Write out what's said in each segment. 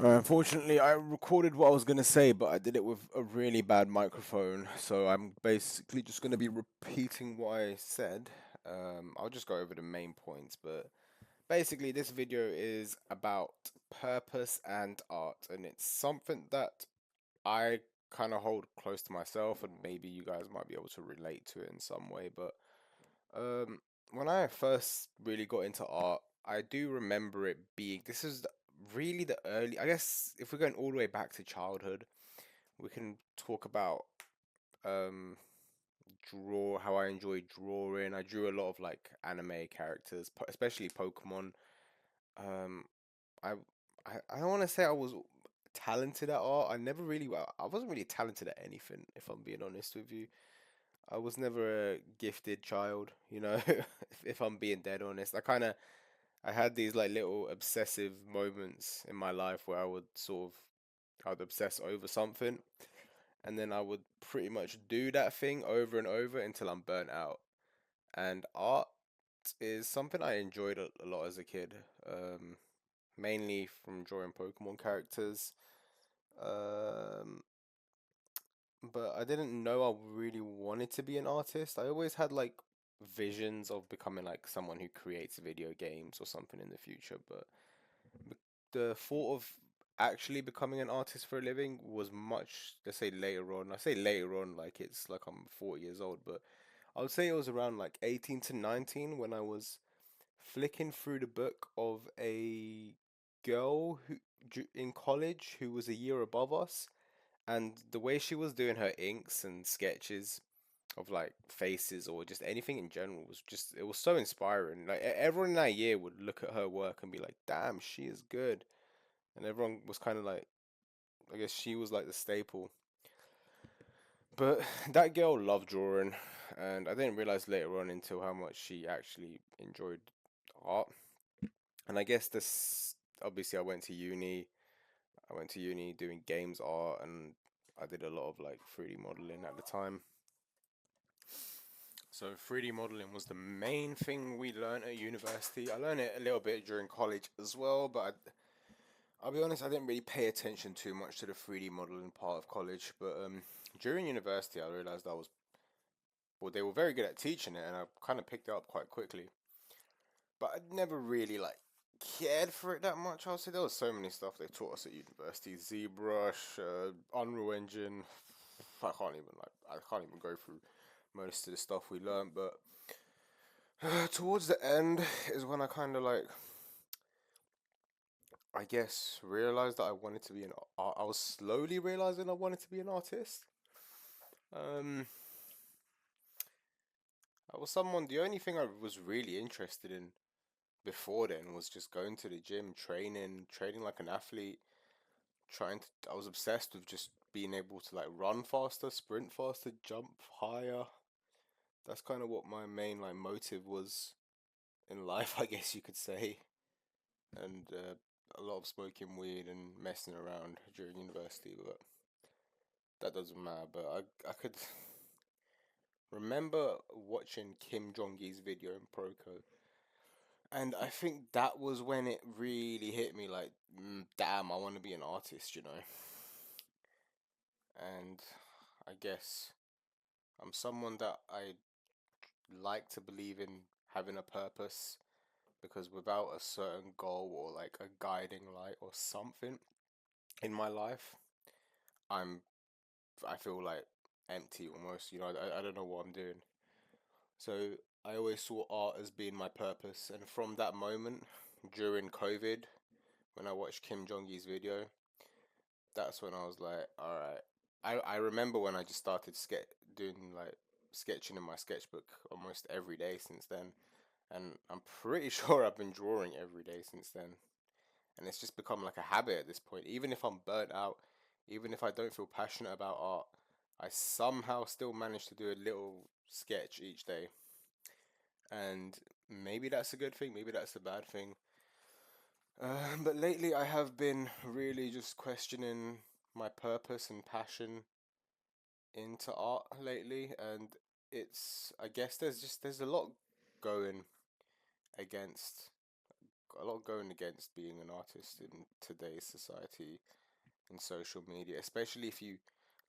Unfortunately, I recorded what I was going to say, but I did it with a really bad microphone. So I'm basically just going to be repeating what I said. I'll just go over the main points, but basically, this video is about purpose and art, and it's something that I kind of hold close to myself, and maybe you guys might be able to relate to it in some way. But um, when I first really got into art, I do remember it being this is really the early. I guess if we're going all the way back to childhood, we can talk about um how I enjoyed drawing. I drew a lot of like anime characters, especially Pokemon. Um, I I don't want to say I was talented at art. I wasn't really talented at anything, if I'm being honest with you. I was never a gifted child, if I'm being dead honest. I had these like little obsessive moments in my life where I'd obsess over something and then I would pretty much do that thing over and over until I'm burnt out. And art is something I enjoyed a lot as a kid, mainly from drawing Pokemon characters. Um, but I didn't know I really wanted to be an artist. I always had like visions of becoming like someone who creates video games or something in the future, but the thought of actually becoming an artist for a living was much, let's say later on. I say later on like it's like I'm 40 years old, but I would say it was around like 18 to 19 when I was flicking through the book of a girl in college who was a year above us, and the way she was doing her inks and sketches of like faces or just anything in general was just it was so inspiring. Like everyone in that year would look at her work and be like, "Damn, she is good." And everyone was kind of like, I guess she was like the staple. But that girl loved drawing, and I didn't realize later on until how much she actually enjoyed art. And I guess this obviously I went to uni doing games art, and I did a lot of like 3D modeling at the time. So 3D modeling was the main thing we learned at university. I learned it a little bit during college as well, but I'll be honest, I didn't really pay attention too much to the 3D modeling part of college. But during university, I realized well, they were very good at teaching it, and I kind of picked it up quite quickly. But I'd never really like cared for it that much. I'll say there was so many stuff they taught us at university: ZBrush, Unreal Engine. I can't even go through most of the stuff we learned. But towards the end is when I kind of like I guess realized that I wanted to be an I was slowly realizing I wanted to be an artist. Um, I was someone. The only thing I was really interested in before then was just going to the gym, training like an athlete. I was obsessed with just being able to like run faster, sprint faster, jump higher. That's kind of what my main like motive was in life, I guess you could say. And a lot of smoking weed and messing around during university, but that doesn't matter. But I could remember watching Kim Jong-il's video in Proco, and I think that was when it really hit me like, damn, I want to be an artist. And I guess I'm someone that I like to believe in having a purpose because without a certain goal or like a guiding light or something in my life, I'm I feel like empty almost. I don't know what I'm doing. So I always saw art as being my purpose, and from that moment during COVID, when I watched Kim Jong Il's video, that's when I was like, all right. I remember when I just started doing like sketching in my sketchbook almost every day since then, and I'm pretty sure I've been drawing every day since then, and it's just become like a habit at this point. Even if I'm burnt out, even if I don't feel passionate about art, I somehow still manage to do a little sketch each day, and maybe that's a good thing, maybe that's a bad thing. But lately, I have been really just questioning my purpose and passion into art lately, and I guess there's a lot going against a lot going against being an artist in today's society and social media, especially if you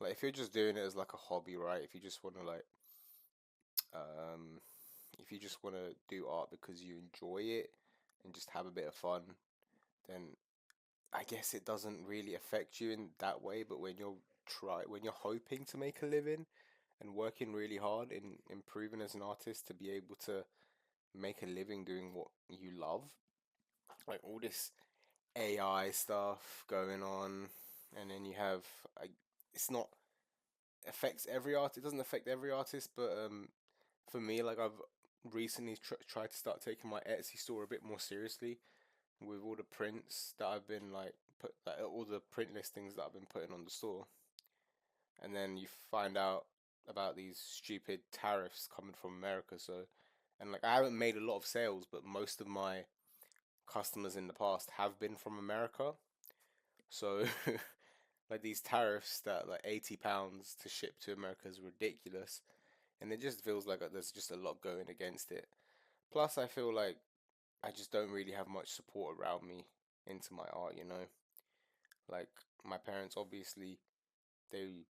like if you're just doing it as like a hobby, right? If you just want to um if you just want to do art because you enjoy it and just have a bit of fun, then I guess it doesn't really affect you in that way. But when you're hoping to make a living and working really hard in improving as an artist to be able to make a living doing what you love, like all this AI stuff going on, and then you have like it's not affects every art. It doesn't affect every artist, but for me, like I've recently tried to start taking my Etsy store a bit more seriously with all the prints that I've been like put like all the print listings that I've been putting on the store, and then you find out about these stupid tariffs coming from America. So, and like I haven't made a lot of sales, but most of my customers in the past have been from America. So, like these tariffs that like £80 to ship to America is ridiculous, and it just feels like there's just a lot going against it. Plus, I feel like I just don't really have much support around me into my art, you know? Like my parents obviously they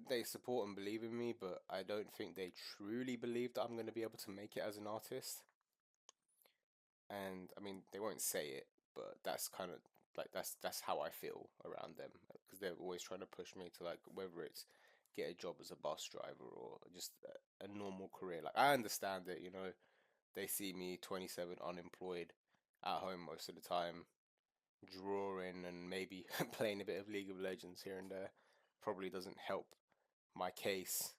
they support and believe in me, but I don't think they truly believe that I'm going to be able to make it as an artist. And I mean, they won't say it, but that's kind of like that's how I feel around them because they're always trying to push me to like whether it's get a job as a bus driver or just a normal career. Like I understand that, you know, they see me 27 unemployed at home most of the time, drawing and maybe playing a bit of League of Legends here and there. Probably doesn't help my case,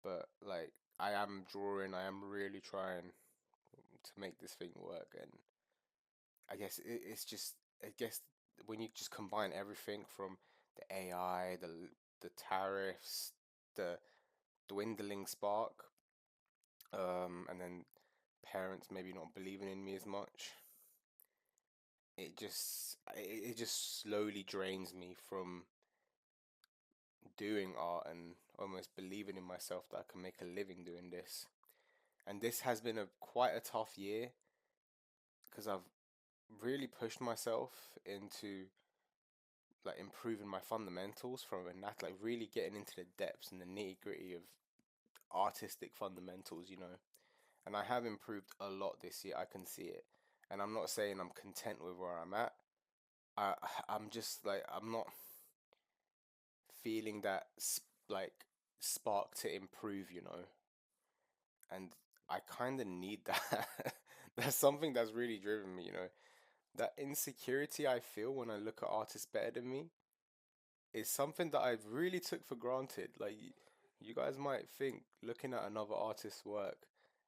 but like I am drawing, I am really trying to make this thing work, and I guess it's just I guess when you just combine everything from the AI, the tariffs, the dwindling spark, and then parents maybe not believing in me as much, it just slowly drains me from doing art and almost believing in myself that I can make a living doing this. And this has been a quite a tough year because I've really pushed myself into like improving my fundamentals from a nat like really getting into the depths and the nitty gritty of artistic fundamentals, you know. And I have improved a lot this year. I can see it. And I'm not saying I'm content with where I'm at. I I'm just like I'm not feeling that like spark to improve, you know. And I kind of need that. That's something that's really driven me, you know. That insecurity I feel when I look at artists better than me is something that I've really took for granted. Like you guys might think looking at another artist's work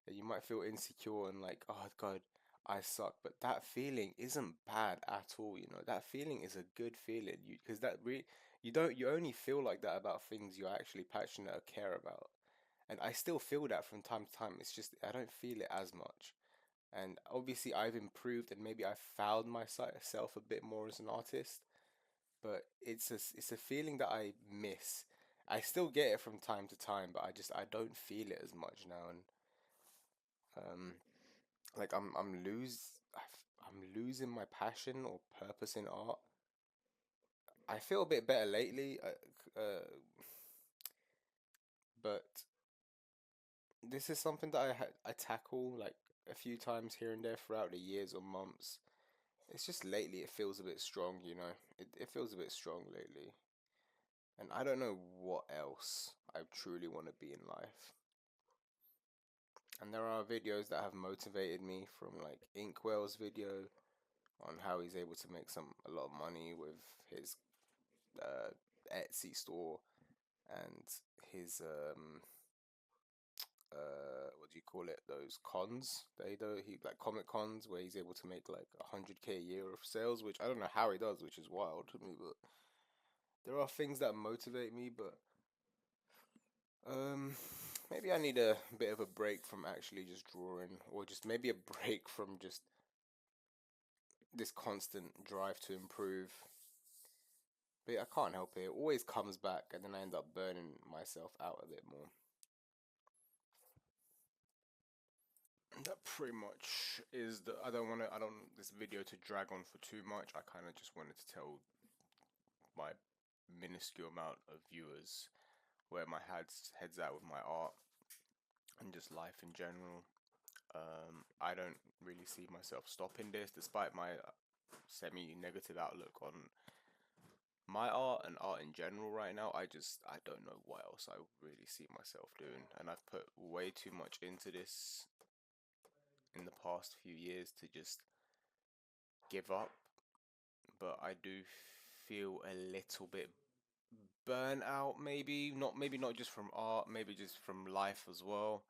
that you might feel insecure and like, oh God, I suck. But that feeling isn't bad at all, you know. That feeling is a good feeling. Because that really you only feel like that about things you're actually passionate or care about. And I still feel that from time to time. It's just I don't feel it as much. And obviously I've improved and maybe I've found myself a bit more as an artist, but it's a feeling that I miss. I still get it from time to time, but I don't feel it as much now, and um, like I'm losing my passion or purpose in art. I feel a bit better lately, but this is something that I tackle like a few times here and there throughout the years or months. It's just lately it feels a bit strong, you know. It feels a bit strong lately. And I don't know what else I truly want to be in life. And there are videos that have motivated me from like Inkwell's video on how he's able to make a lot of money with his uh, Etsy store and his what do you call it? Those cons they do. He like comic cons where he's able to make like 100K a year of sales, which I don't know how he does, which is wild to me. But there are things that motivate me, but Um, maybe I need a bit of a break from actually just drawing, or just maybe a break from just this constant drive to improve. But yeah, I can't help it. It always comes back, and then I end up burning myself out a bit more. That pretty much is the. I don't want this video to drag on for too much. I kind of just wanted to tell my minuscule amount of viewers where my head's at with my art and just life in general. I don't really see myself stopping this, despite my semi-negative outlook on my art and art in general right now. I don't know what else I really see myself doing, and I've put way too much into this in the past few years to just give up. But I do feel a little bit burnt out, maybe not just from art, maybe just from life as well.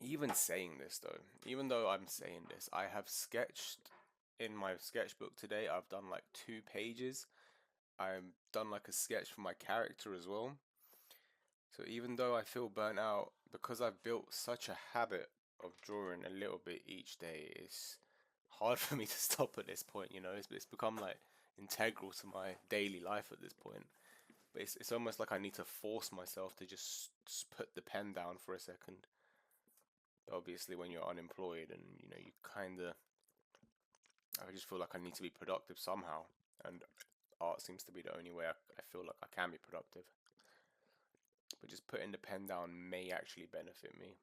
Even saying this though, even though I'm saying this, I have sketched in my sketchbook today. I've done like 2 pages. I've done like a sketch for my character as well. So even though I feel burnt out, because I've built such a habit of drawing a little bit each day, it's hard for me to stop at this point, you know. It's become like integral to my daily life at this point. But it's almost like I need to force myself to just put the pen down for a second. Obviously, when you're unemployed and you know you kind of, I just feel like I need to be productive somehow, and art seems to be the only way I feel like I can be productive. But just putting the pen down may actually benefit me.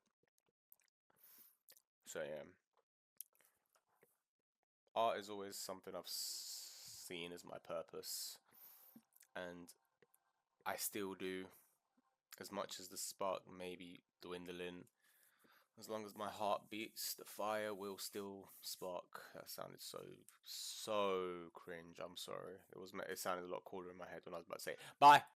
So yeah, art is always something I've seen as my purpose, and I still do. As much as the spark may be dwindling, as long as my heart beats, the fire will still spark. That sounded so cringe. I'm sorry. It sounded a lot cooler in my head when I was about to say bye.